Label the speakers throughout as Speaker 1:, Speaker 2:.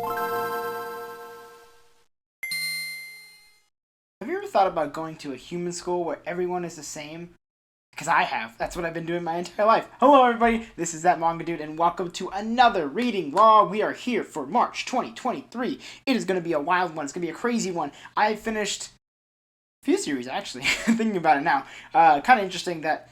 Speaker 1: Have you ever thought about going to a human school where everyone is the same? Because I have. That's what I've been doing my entire life. Hello, everybody. This is that Manga Dude, and welcome to another reading vlog. We are here for March 2023. It is going to be a wild one. It's going to be a crazy one. I finished a few series, actually. Thinking about it now. Kind of interesting that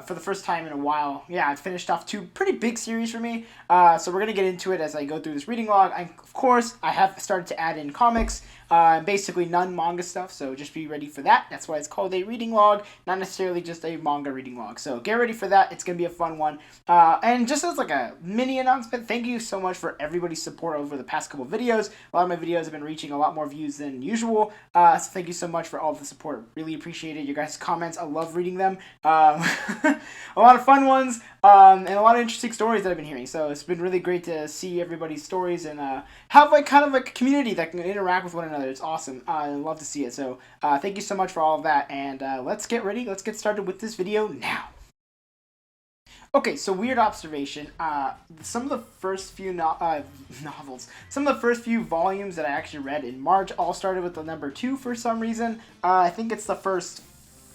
Speaker 1: for the first time in a while, yeah, I finished off two pretty big series for me. So we're going to get into it as I go through this reading log. Of course, I have started to add in comics. Basically none manga stuff, so just be ready for that. That's why it's called a reading log, not necessarily just a manga reading log. So get ready for that. It's going to be a fun one. And just as like a mini announcement, thank you so much for everybody's support over the past couple videos. A lot of my videos have been reaching a lot more views than usual. So thank you so much for all the support. Really appreciate it. Your guys' comments, I love reading them. A lot of fun ones, and a lot of interesting stories that I've been hearing. So it's been really great to see everybody's stories and have like kind of like a community that can interact with one another. It's awesome. I love to see it. So thank you so much for all of that. And let's get ready. Let's get started with this video now. Okay, so weird observation. Some of the first few novels, some of the first few volumes that I actually read in March all started with the number 2 for some reason. I think it's the first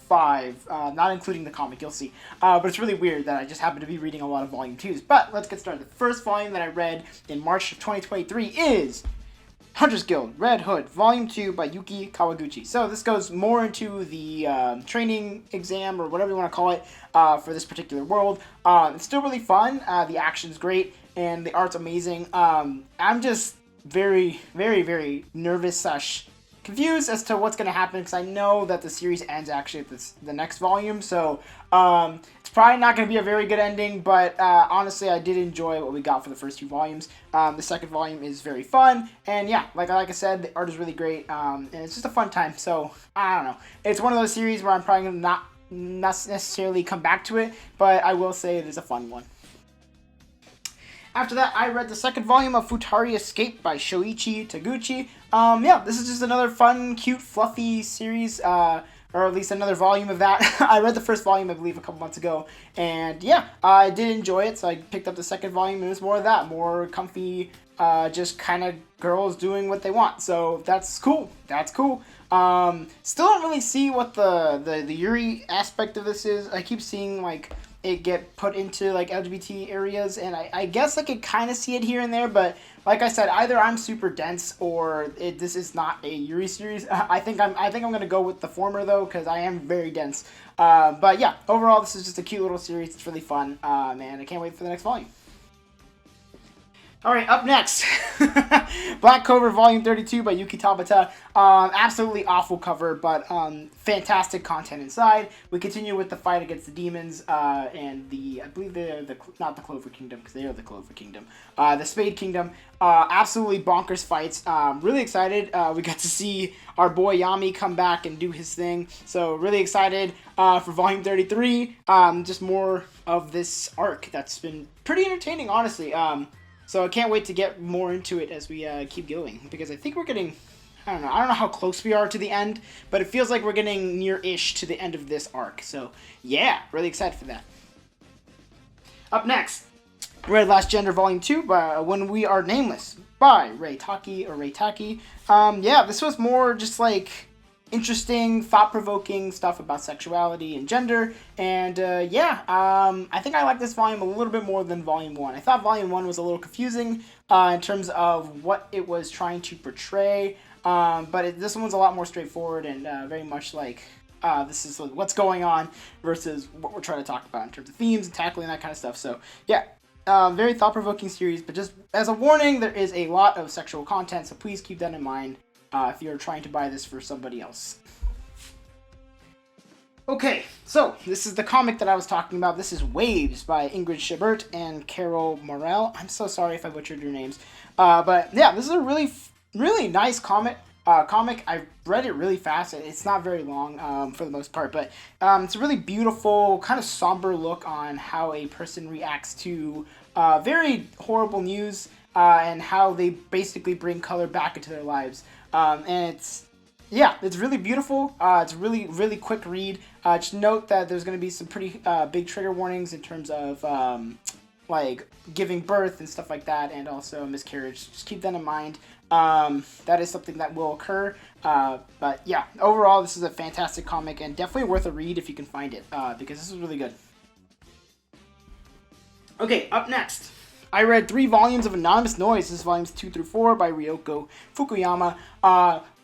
Speaker 1: 5, not including the comic, you'll see. But it's really weird that I just happen to be reading a lot of volume 2s. But let's get started. The first volume that I read in March of 2023 is Hunter's Guild, Red Hood, Volume 2 by Yuki Kawaguchi. So this goes more into the training exam, or whatever you want to call it, for this particular world. It's still really fun. The action's great, and the art's amazing. I'm just very, very, very nervous / confused as to what's going to happen, because I know that the series ends actually at the next volume, so it's probably not going to be a very good ending, but honestly, I did enjoy what we got for the first 2 volumes. The second volume is very fun, and yeah, like I said, the art is really great, and it's just a fun time, so I don't know. It's one of those series where I'm probably going to not necessarily come back to it, but I will say it is a fun one. After that, I read the second volume of Futari Escape by Shoichi Taguchi. Yeah, this is just another fun, cute, fluffy series, or at least another volume of that. I read the first volume, I believe, a couple months ago, and yeah, I did enjoy it, so I picked up the second volume, and it was more of that, more comfy, just kind of girls doing what they want, so that's cool. That's cool. Still don't really see what the Yuri aspect of this is. I keep seeing, like, it get put into like LGBT areas, and I guess I could kind of see it here and there, but like I said, either I'm super dense or this is not a Yuri series. I think I'm gonna go with the former though, because I am very dense. But yeah, overall this is just a cute little series. It's really fun, and I can't wait for the next volume. Alright, up next, Black Clover Volume 32 by Yuki Tabata. Absolutely awful cover, but fantastic content inside. We continue with the fight against the demons, and I believe they're not the Clover Kingdom, because they are the Clover Kingdom. The Spade Kingdom. Absolutely bonkers fights. Really excited. We got to see our boy Yami come back and do his thing. So really excited for Volume 33. Just more of this arc that's been pretty entertaining, honestly. So I can't wait to get more into it as we keep going, because I think we're getting, I don't know how close we are to the end, but it feels like we're getting near-ish to the end of this arc. So yeah, really excited for that. Up next, Red Last Gender Volume 2 by When We Are Nameless by Ray Taki. Yeah, this was more just like interesting, thought-provoking stuff about sexuality and gender, and yeah, I think I like this volume a little bit more than Volume 1. I thought Volume 1 was a little confusing in terms of what it was trying to portray, but this one's a lot more straightforward and very much like this is what's going on versus what we're trying to talk about in terms of themes and tackling that kind of stuff. So yeah, very thought-provoking series, but just as a warning, there is a lot of sexual content, so please keep that in mind if you're trying to buy this for somebody else. Okay, so this is the comic that I was talking about. This is Waves by Ingrid Schubert and Carol Morel. I'm so sorry if I butchered your names. But yeah, this is a really nice comic. I read it really fast. It's not very long for the most part, but it's a really beautiful, kind of somber look on how a person reacts to very horrible news and how they basically bring color back into their lives. And it's really beautiful. It's a really quick read. Just note that there's going to be some pretty big trigger warnings in terms of like giving birth and stuff like that, and also miscarriage. Just keep that in mind. That is something that will occur. But yeah, overall, this is a fantastic comic and definitely worth a read if you can find it, because this is really good. Okay, up next, I read 3 volumes of Anonymous Noise. This is volumes 2 through 4 by Ryoko Fukuyama.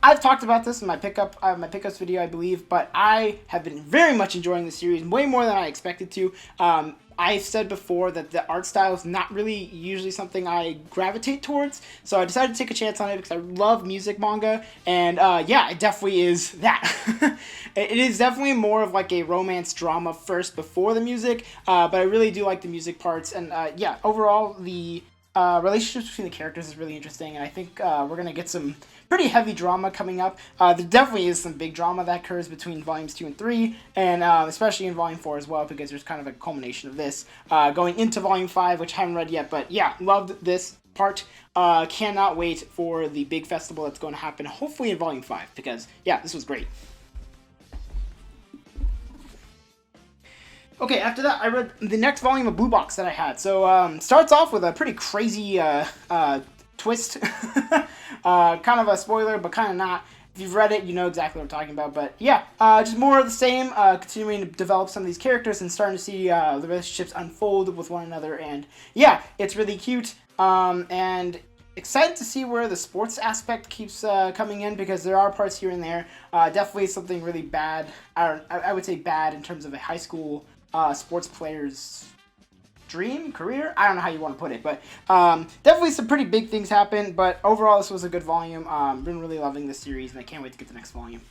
Speaker 1: I've talked about this in my pickups video, I believe, but I have been very much enjoying the series, way more than I expected to. I've said before that the art style is not really usually something I gravitate towards, so I decided to take a chance on it because I love music manga, and yeah, it definitely is that. It is definitely more of like a romance drama first before the music, but I really do like the music parts, and yeah, overall the relationships between the characters is really interesting, and I think we're going to get some pretty heavy drama coming up. There definitely is some big drama that occurs between volumes 2 and 3, and especially in volume 4 as well, because there's kind of a culmination of this going into volume 5, which I haven't read yet, but yeah, loved this part. Cannot wait for the big festival that's going to happen, hopefully in volume 5, because yeah, this was great. Okay, after that, I read the next volume of Blue Box that I had. So, starts off with a pretty crazy twist. Kind of a spoiler, but kind of not. If you've read it, you know exactly what I'm talking about. But yeah, just more of the same, continuing to develop some of these characters and starting to see the relationships unfold with one another. And yeah, it's really cute. And excited to see where the sports aspect keeps coming in, because there are parts here and there. Definitely something really bad. I would say bad in terms of a high school sports player's dream, career? I don't know how you want to put it, but definitely some pretty big things happen, but overall this was a good volume. Been really loving this series, and I can't wait to get the next volume.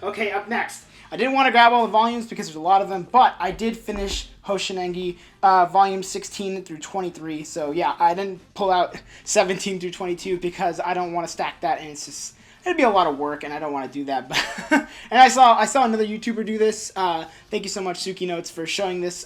Speaker 1: Okay, up next. I didn't want to grab all the volumes because there's a lot of them, but I did finish Hoshinengi volumes 16 through 23, so yeah, I didn't pull out 17 through 22 because I don't want to stack that, and it's just... it'd be a lot of work, and I don't want to do that. But and I saw another YouTuber do this. Thank you so much, Suki Notes, for showing this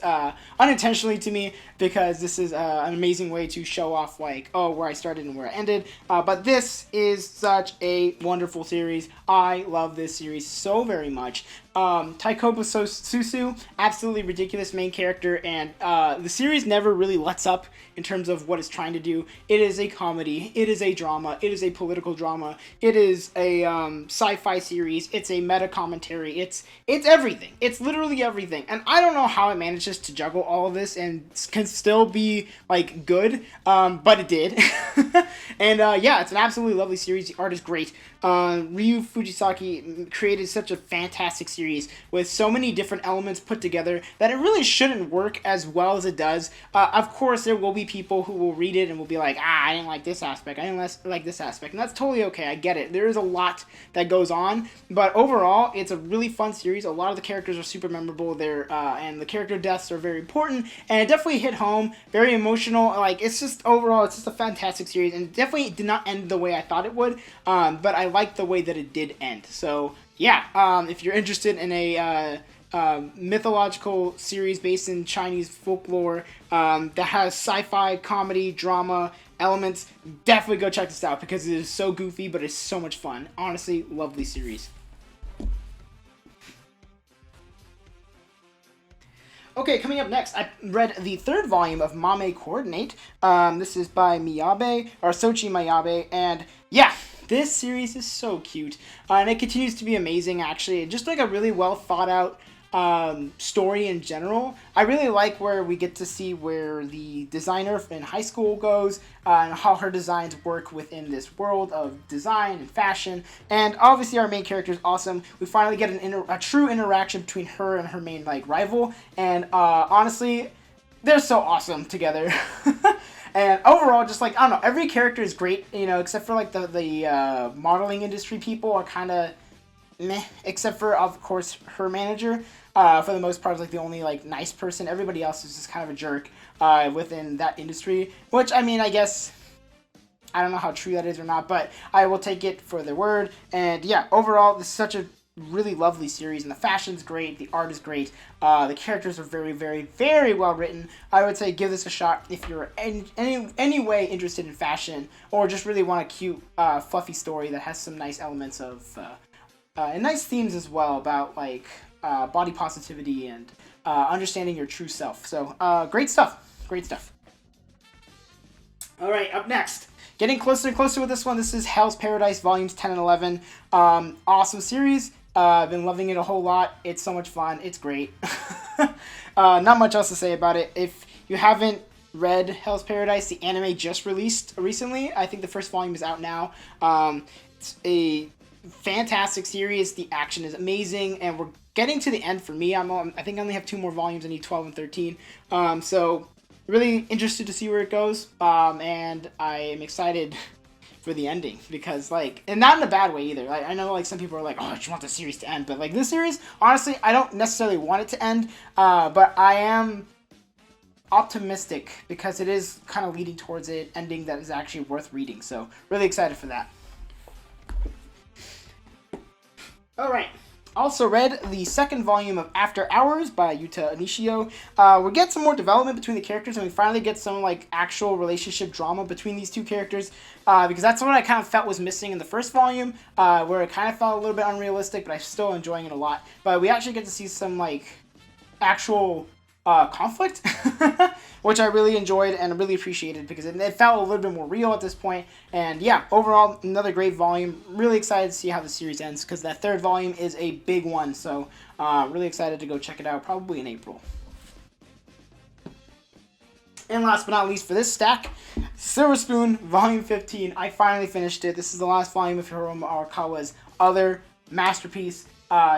Speaker 1: unintentionally to me, because this is an amazing way to show off, like, oh, where I started and where I ended. But this is such a wonderful series. I love this series so very much. Taikoba Susu, absolutely ridiculous main character, and the series never really lets up in terms of what it's trying to do. It is a comedy, it is a drama, it is a political drama, it is a sci-fi series, it's a meta commentary, it's everything. It's literally everything, and I don't know how it manages to juggle all of this and can still be like good, but it did. And yeah, it's an absolutely lovely series. The art is great. Ryu Fujisaki created such a fantastic series with so many different elements put together that it really shouldn't work as well as it does. Of course, there will be people who will read it and will be like, I didn't like this aspect, I didn't like this aspect, and that's totally okay. I get it. There is a lot that goes on, but overall, it's a really fun series. A lot of the characters are super memorable there, and the character deaths are very important, and it definitely hit home. Very emotional. Like, it's just overall, it's just a fantastic series, and it definitely did not end the way I thought it would, but I liked the way that it did end. So yeah, if you're interested in a mythological series based in Chinese folklore that has sci-fi, comedy, drama elements, definitely go check this out, because it is so goofy, but it's so much fun. Honestly, lovely series. Okay, coming up next, I read the 3rd volume of Mame Coordinate. This is by Miyabe, or Sochi Miyabe, and yeah, this series is so cute, and it continues to be amazing, actually. Just like a really well thought out story in general. I really like where we get to see where the designer in high school goes, and how her designs work within this world of design and fashion. And obviously our main character is awesome. We finally get a true interaction between her and her main rival, and honestly, they're so awesome together. And overall, just I don't know, every character is great, except for the modeling industry people are kind of meh, except for, of course, her manager. For the most part, is the only nice person. Everybody else is just kind of a jerk within that industry, which, I mean, I guess I don't know how true that is or not, but I will take it for their word. And yeah, overall, this is such a really lovely series, and the fashion's great, the art is great, the characters are very, very, very well written. I would say give this a shot if you're any way interested in fashion, or just really want a cute, fluffy story that has some nice elements of, and nice themes as well about body positivity and understanding your true self. So great stuff. Great stuff. All right, up next. Getting closer and closer with this one. This is Hell's Paradise Volumes 10 and 11. Awesome series. I've been loving it a whole lot. It's so much fun. It's great. Not much else to say about it. If you haven't read Hell's Paradise, the anime just released recently. I think the first volume is out now. It's a fantastic series. The action is amazing, and we're getting to the end for me. I think I only have 2 more volumes. I need 12 and 13. So really interested to see where it goes. And I am excited for the ending because, like, and not in a bad way either. Like, I know, like, some people are like, oh, I just want the series to end, but like this series, honestly, I don't necessarily want it to end. But I am optimistic because it is kind of leading towards an ending that is actually worth reading. So really excited for that. All right. Also read the second volume of After Hours by Yuta Anishio. We get some more development between the characters, and we finally get some like actual relationship drama between these two characters, because that's what I kind of felt was missing in the first volume, where it kind of felt a little bit unrealistic, but I'm still enjoying it a lot. But we actually get to see some like actual conflict, which I really enjoyed and really appreciated because it felt a little bit more real at this point. And yeah, overall, another great volume. Really excited to see how the series ends because that third volume is a big one. So really excited to go check it out, probably in April. And last but not least for this stack, Silver Spoon, Volume 15. I finally finished it. This is the last volume of Hiromu Arakawa's other masterpiece.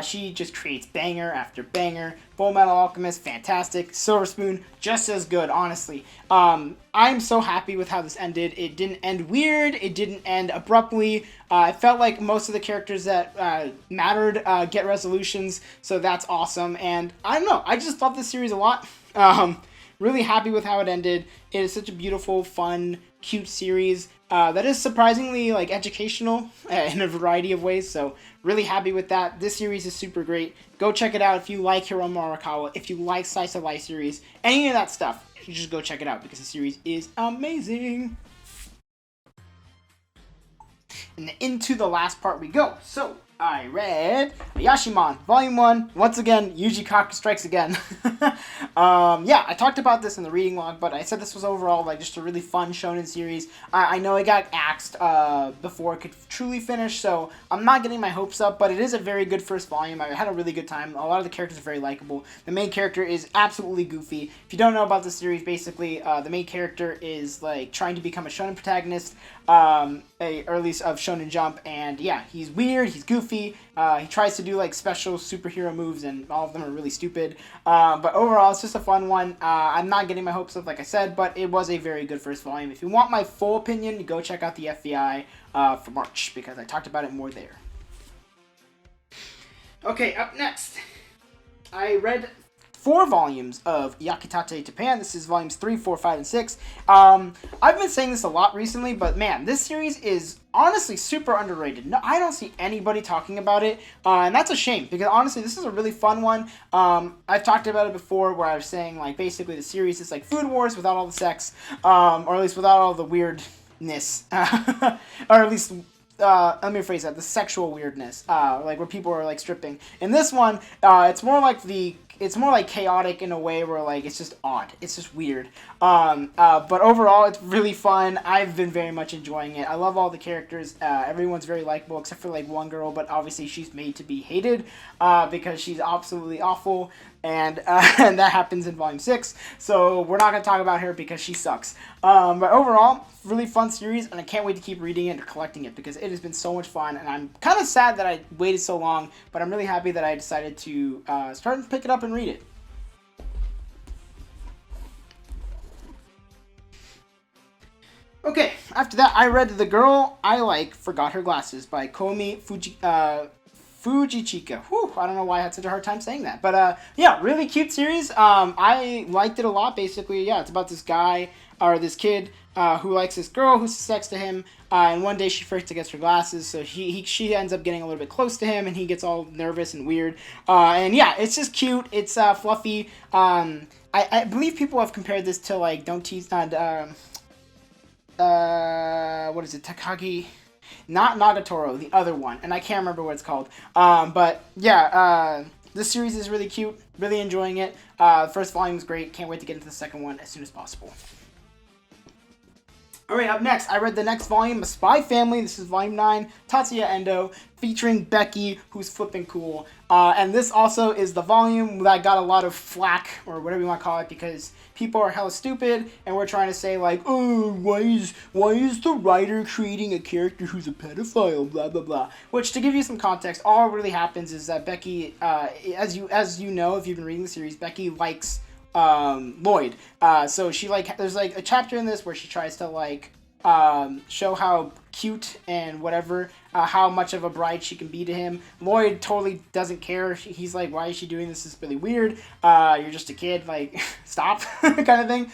Speaker 1: She just creates banger after banger. Full Metal Alchemist, fantastic. Silver Spoon, just as good, honestly. I'm so happy with how this ended. It didn't end weird. It didn't end abruptly. It felt like most of the characters that mattered get resolutions, so that's awesome. And I don't know, I just love this series a lot. Really happy with how it ended. It is such a beautiful, fun, cute series that is surprisingly like educational in a variety of ways. So really happy with that. This series is super great. Go check it out if you like Hiromu Arakawa, if you like slice of life series, any of that stuff. You just go check it out because the series is amazing. And into the last part we go. So I read Yashimon, Volume 1. Once again, Yuji Kaku strikes again. Yeah, I talked about this in the reading log, but I said this was overall like just a really fun shonen series. I know it got axed before it could truly finish, so I'm not getting my hopes up, but it is a very good first volume. I had a really good time. A lot of the characters are very likable. The main character is absolutely goofy. If you don't know about the series, basically, the main character is like trying to become a shonen protagonist, or at least of Shonen Jump, and yeah, he's weird, he's goofy. He tries to do like special superhero moves, and all of them are really stupid. But overall, it's just a fun one. I'm not getting my hopes up, like I said, but it was a very good first volume. If you want my full opinion, go check out the FBI for March, because I talked about it more there. Okay, up next, I read 4 volumes of Yakitate Japan. This is volumes 3, 4, 5, and 6. I've been saying this a lot recently, but man, this series is honestly super underrated. No, I don't see anybody talking about it, and that's a shame, because honestly, this is a really fun one. I've talked about it before, where I was saying, like, basically the series is like Food Wars without all the sex, or at least without all the weirdness, or at least... let me rephrase that, the sexual weirdness, like where people are like stripping. In this one, it's more like chaotic in a way where like it's just odd. It's just weird. But overall, it's really fun. I've been very much enjoying it. I love all the characters. Everyone's very likable except for like one girl, but obviously she's made to be hated because she's absolutely awful. And that happens in volume 6. So we're not going to talk about her because she sucks. But overall, really fun series, and I can't wait to keep reading it and collecting it because it has been so much fun. And I'm kind of sad that I waited so long, but I'm really happy that I decided to start and pick it up and read it. Okay, after that, I read The Girl I Like Forgot Her Glasses by Komi Fujichika. Whew, I don't know why I had such a hard time saying that. But yeah, really cute series. I liked it a lot. Basically, yeah, it's about this guy, or this kid, who likes this girl who sucks to him. And one day she forgets to get her glasses, so she ends up getting a little bit close to him, and he gets all nervous and weird. And yeah, it's just cute. It's fluffy. I believe people have compared this to like Don't Tease, what is it, Takagi? Not Nagatoro, the other one, and I can't remember what it's called. But yeah, this series is really cute. Really enjoying it. First volume is great. Can't wait to get into the second one as soon as possible. Alright, up next, I read the next volume, A Spy Family. This is volume 9, Tatsuya Endo, featuring Becky, who's flipping cool. And this also is the volume that got a lot of flack, or whatever you want to call it, because people are hella stupid, and we're trying to say, like, oh, why is the writer creating a character who's a pedophile, blah, blah, blah. Which, to give you some context, all really happens is that Becky, as you know, if you've been reading the series, Becky likes Lloyd. So she, like, there's, like, a chapter in this where she tries to, like, show how cute and whatever, how much of a bride she can be to him. Lloyd totally doesn't care. He's like, why is she doing this? This is really weird. You're just a kid, like, stop, kind of thing.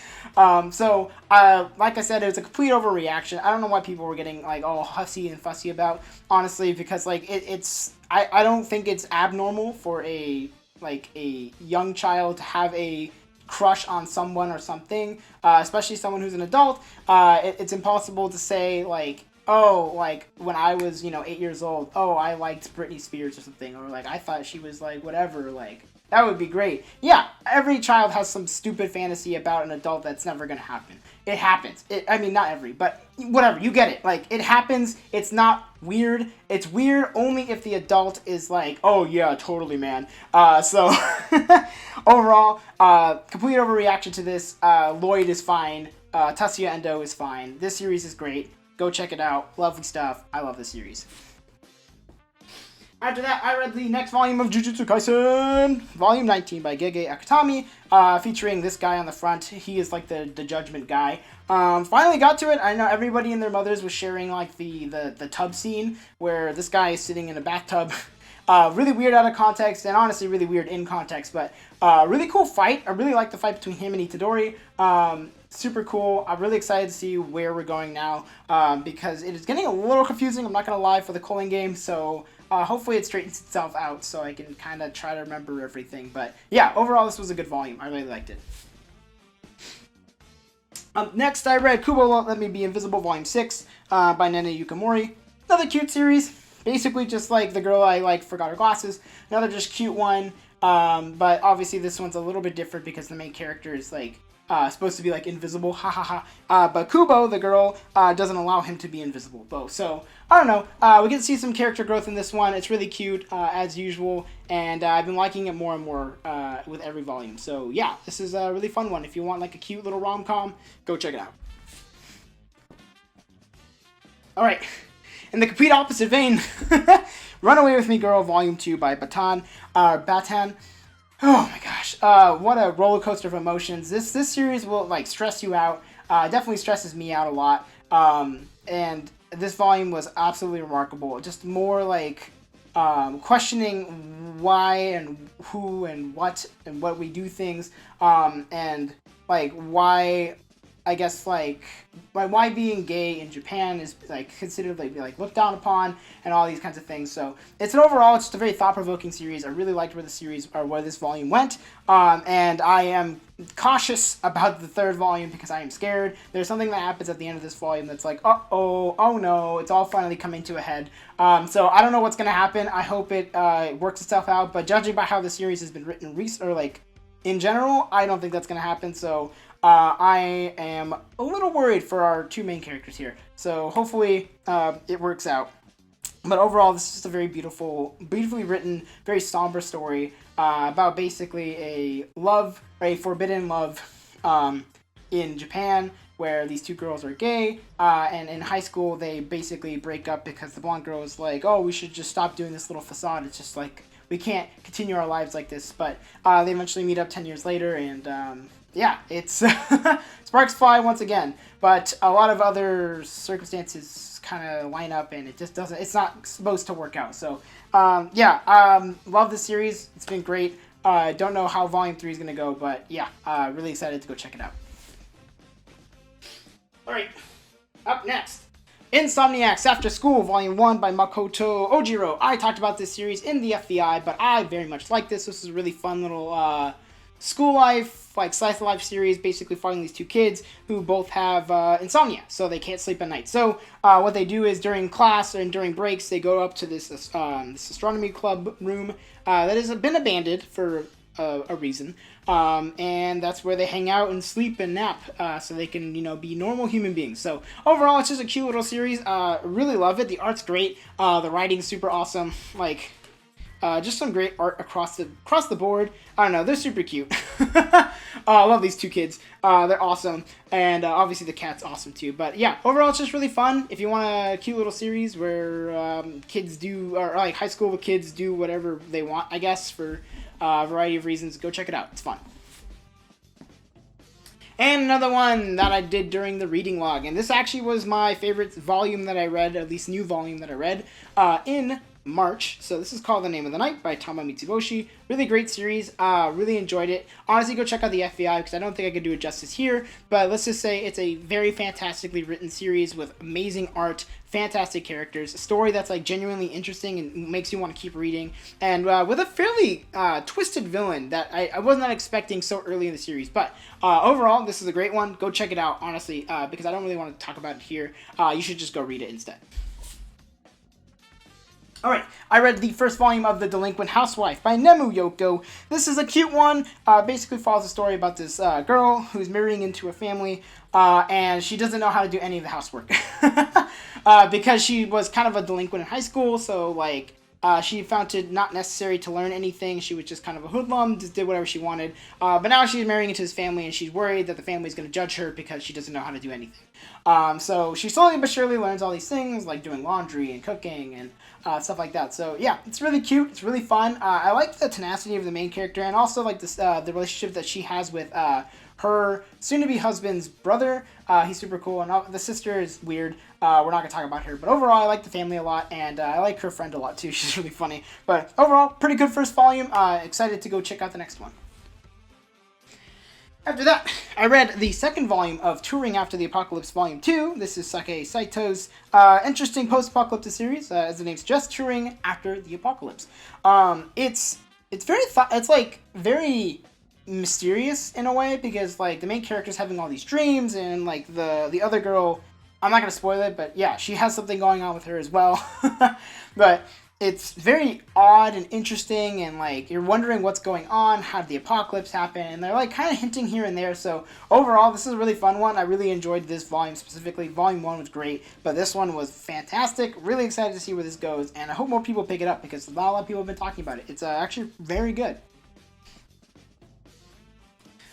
Speaker 1: So, like I said, it was a complete overreaction. I don't know why people were getting, like, all hussy and fussy about, honestly, because, like, I don't think it's abnormal for a young child to have a crush on someone or something, especially someone who's an adult. It's impossible to say, like, oh, like, when I was, 8 years old, oh, I liked Britney Spears or something, or, like, I thought she was, like, whatever, like, that would be great. Yeah, every child has some stupid fantasy about an adult that's never gonna happen. It happens. I mean, not every, but whatever, you get it. Like, it happens. It's not weird. It's weird only if the adult is like, oh, yeah, totally, man. So, overall, complete overreaction to this. Lloyd is fine. Tatsuya Endo is fine. This series is great. Go check it out. Lovely stuff. I love this series. After that, I read the next volume of Jujutsu Kaisen, Volume 19 by Gege Akutami, featuring this guy on the front. He is like the judgment guy. Finally got to it. I know everybody and their mothers was sharing like the tub scene where this guy is sitting in a bathtub. Really weird out of context, and honestly really weird in context, but really cool fight. I really like the fight between him and Itadori. Super cool. I'm really excited to see where we're going now, because it is getting a little confusing, I'm not going to lie, for the culling game, so hopefully it straightens itself out so I can kind of try to remember everything. But yeah, overall this was a good volume. I really liked it. Next, I read Kubo Won't Let Me Be Invisible, Volume 6 by Nene Yukamori. Another cute series. Basically just like the girl I like forgot her glasses. Another just cute one. But obviously this one's a little bit different because the main character is like supposed to be like invisible, ha ha ha. But Kubo, the girl, doesn't allow him to be invisible though. So I don't know. We get to see some character growth in this one. It's really cute as usual, and I've been liking it more and more with every volume. So yeah, this is a really fun one. If you want like a cute little rom-com, go check it out. All right. In the complete opposite vein, Run Away With Me Girl, Volume 2 by Batan. Oh my gosh, what a roller coaster of emotions. This series will like stress you out. Definitely stresses me out a lot. And this volume was absolutely remarkable. Just more like questioning why and who and what we do things. And like why, I guess, like why being gay in Japan is like considered like looked down upon and all these kinds of things. So it's just a very thought-provoking series. I really liked where this volume went, and I am cautious about the third volume because I am scared. There's something that happens at the end of this volume that's like, oh no, it's all finally coming to a head. So I don't know what's gonna happen. I hope it works itself out. But judging by how the series has been written in general, I don't think that's gonna happen. So I am a little worried for our two main characters here. So hopefully it works out. But overall, this is just a very beautifully written, very somber story about basically a forbidden love in Japan, where these two girls are gay, and in high school they basically break up because the blonde girl is like, oh, we should just stop doing this little facade. It's just like, we can't continue our lives like this. But they eventually meet up 10 years later, and yeah, it's sparks fly once again, but a lot of other circumstances kind of line up, and it's not supposed to work out. So, love the series. It's been great. Don't know how Volume 3 is going to go, but yeah, really excited to go check it out. Alright, up next, Insomniacs After School, Volume 1 by Makoto Ojiro. I talked about this series in the FBI, but I very much like this. This is a really fun little school life like slice of life series, basically following these two kids who both have insomnia, so they can't sleep at night. So what they do is during class and during breaks, they go up to this astronomy club room that has been abandoned for a reason, and that's where they hang out and sleep and nap, so they can, be normal human beings. So overall, it's just a cute little series. Really love it. The art's great. The writing's super awesome. Like, just some great art across the board. I don't know, they're super cute. I love these two kids. They're awesome, and obviously the cat's awesome too. But yeah, overall it's just really fun. If you want a cute little series where kids do, or like high school kids do whatever they want, I guess, for a variety of reasons, go check it out. It's fun. And another one that I did during the reading log, and this actually was my favorite volume that I read, at least new volume that I read, in March. So this is called The Name of the Night by Tama Mitsuboshi. Really great series. Really enjoyed it. Honestly, go check out the FBI because I don't think I could do it justice here. But let's just say it's a very fantastically written series with amazing art, fantastic characters, a story that's like genuinely interesting and makes you want to keep reading, and with a fairly twisted villain that I was not expecting so early in the series. But overall, this is a great one. Go check it out, honestly, because I don't really want to talk about it here. You should just go read it instead. Alright, I read the first volume of The Delinquent Housewife by Nemu Yoko. This is a cute one. Basically follows a story about this girl who's marrying into a family, and she doesn't know how to do any of the housework. Because she was kind of a delinquent in high school, so like she found it not necessary to learn anything. She was just kind of a hoodlum, just did whatever she wanted. But now she's marrying into his family, and she's worried that the family is going to judge her because she doesn't know how to do anything. So she slowly but surely learns all these things, like doing laundry and cooking and stuff like that. So yeah, it's really cute. It's really fun. I like the tenacity of the main character, and also like this the relationship that she has with her soon-to-be husband's brother. He's super cool, and the sister is weird. We're not going to talk about her, but overall, I like the family a lot, and I like her friend a lot, too. She's really funny. But overall, pretty good first volume. Excited to go check out the next one. After that, I read the second volume of Touring After the Apocalypse Volume 2. This is Sake Saito's interesting post-apocalyptic series, as the name suggests, Touring After the Apocalypse. It's very mysterious in a way, because like the main character's having all these dreams, and like the other girl, I'm not gonna spoil it, but yeah, she has something going on with her as well. But it's very odd and interesting, and like you're wondering what's going on, how did the apocalypse happen, and they're like kind of hinting here and there. So overall, this is a really fun one. I really enjoyed this volume specifically. Volume 1 was great, but this one was fantastic. Really excited to see where this goes, and I hope more people pick it up because not a lot of people have been talking about it. It's actually very good.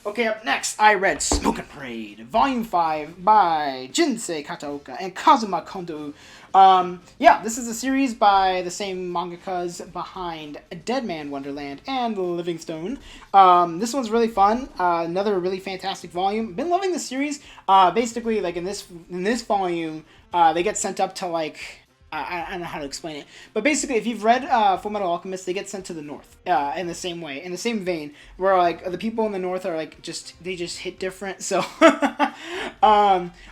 Speaker 1: Okay, up next, I read Smoke & Parade, Volume 5 by Jinsei Kataoka and Kazuma Kondo. Yeah, this is a series by the same mangakas behind Dead Man Wonderland and Livingstone. This one's really fun. Another really fantastic volume. Been loving the series. Basically, like in this volume, they get sent up to like, I don't know how to explain it, but basically, if you've read Fullmetal Alchemist, they get sent to the north in the same way, in the same vein, where like the people in the north are like they just hit different. So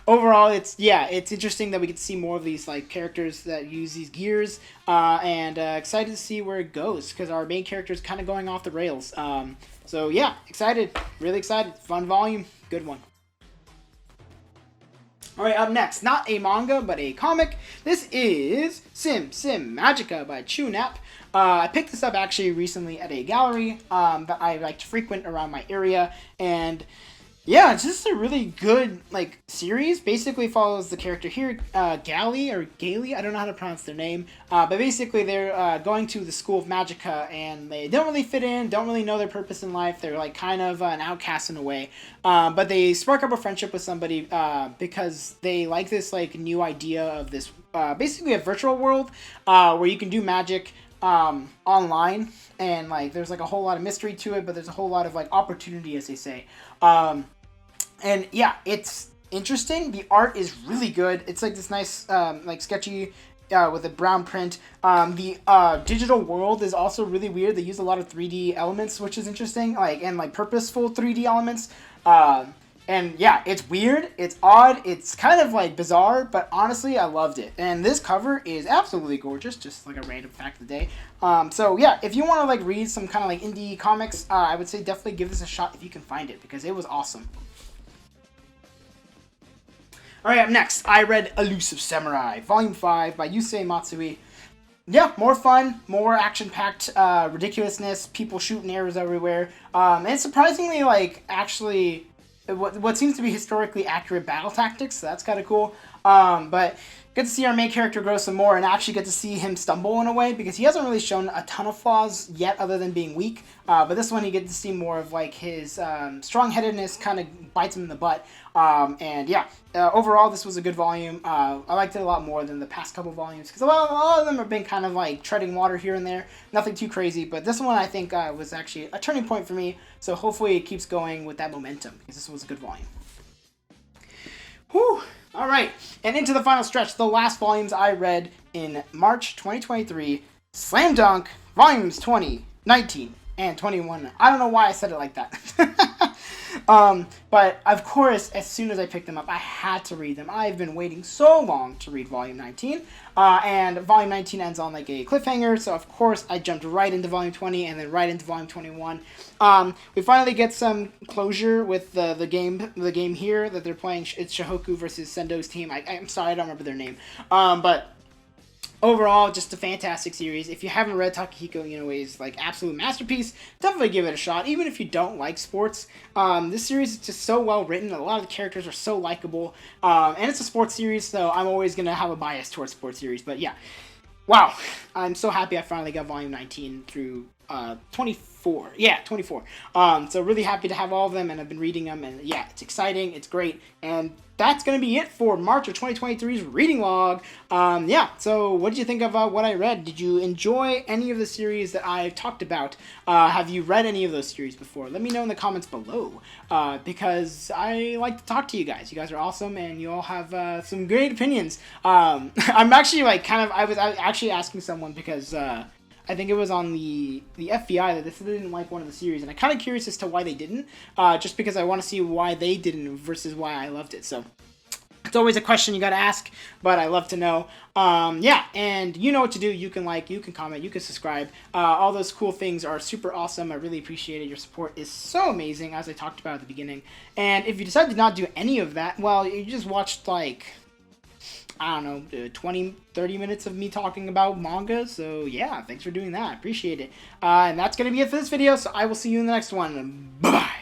Speaker 1: overall, it's interesting that we get to see more of these like characters that use these gears, and excited to see where it goes because our main character is kind of going off the rails. So yeah, excited, really excited. Fun volume, good one. Alright, up next, not a manga, but a comic. This is Sim Magica by Chunap. I picked this up actually recently at a gallery that I like to frequent around my area, and yeah, it's just a really good like series. Basically follows the character here, Galie, I don't know how to pronounce their name, but basically they're going to the school of Magica, and they don't really fit in, don't really know their purpose in life. They're like kind of an outcast in a way, but they spark up a friendship with somebody because they like this like new idea of this basically a virtual world where you can do magic online, and like there's like a whole lot of mystery to it, but there's a whole lot of like opportunity, as they say. And yeah, it's interesting. The art is really good. It's like this nice like sketchy with a brown print. The digital world is also really weird. They use a lot of 3D elements, which is interesting, like and like purposeful 3D elements. And yeah, it's weird, it's odd, it's kind of like bizarre, but honestly, I loved it. And this cover is absolutely gorgeous, just like a random fact of the day. So yeah, if you want to like read some kind of like indie comics, I would say definitely give this a shot if you can find it, because it was awesome. Alright, up next, I read Elusive Samurai, Volume 5 by Yusei Matsui. Yeah, more fun, more action-packed ridiculousness, people shooting arrows everywhere, and surprisingly, like, actually, what seems to be historically accurate battle tactics, so that's kind of cool. But good to see our main character grow some more, and actually get to see him stumble in a way, because he hasn't really shown a ton of flaws yet other than being weak. But this one you get to see more of like his strong-headedness kind of bites him in the butt. And yeah, overall this was a good volume. I liked it a lot more than the past couple volumes, because a lot of them have been kind of like treading water here and there. Nothing too crazy, but this one I think was actually a turning point for me. So hopefully it keeps going with that momentum, because this was a good volume. Whew. Alright, and into the final stretch, the last volumes I read in March 2023, Slam Dunk, Volumes 20, 19, and 21. I don't know why I said it like that. But of course, as soon as I picked them up, I had to read them. I've been waiting so long to read Volume 19, and Volume 19 ends on like a cliffhanger, so of course I jumped right into Volume 20 and then right into Volume 21. We finally get some closure with the game here that they're playing. It's Shihoku versus Sendo's team. I'm sorry, I don't remember their name. But overall, just a fantastic series. If you haven't read Takehiko Inoue's like absolute masterpiece, definitely give it a shot. Even if you don't like sports, this series is just so well written. A lot of the characters are so likable, and it's a sports series, so I'm always gonna have a bias towards sports series. But yeah, wow, I'm so happy I finally got Volume 19 through 24. Yeah, 24. So really happy to have all of them, and I've been reading them, and yeah, it's exciting, it's great, and that's going to be it for March of 2023's reading log. Yeah, so what did you think of what I read? Did you enjoy any of the series that I've talked about? Have you read any of those series before? Let me know in the comments below, because I like to talk to you guys. You guys are awesome, and you all have some great opinions. I'm actually like I was actually asking someone, because I think it was on the FBI that they didn't like one of the series, and I'm kind of curious as to why they didn't, just because I want to see why they didn't versus why I loved it. So it's always a question you got to ask, but I love to know. Yeah, and you know what to do. You can like, you can comment, you can subscribe. All those cool things are super awesome. I really appreciate it. Your support is so amazing, as I talked about at the beginning. And if you decide to not do any of that, well, you just watched like, I don't know, 20, 30 minutes of me talking about manga. So yeah, thanks for doing that. I appreciate it. And that's going to be it for this video. So I will see you in the next one. Bye-bye.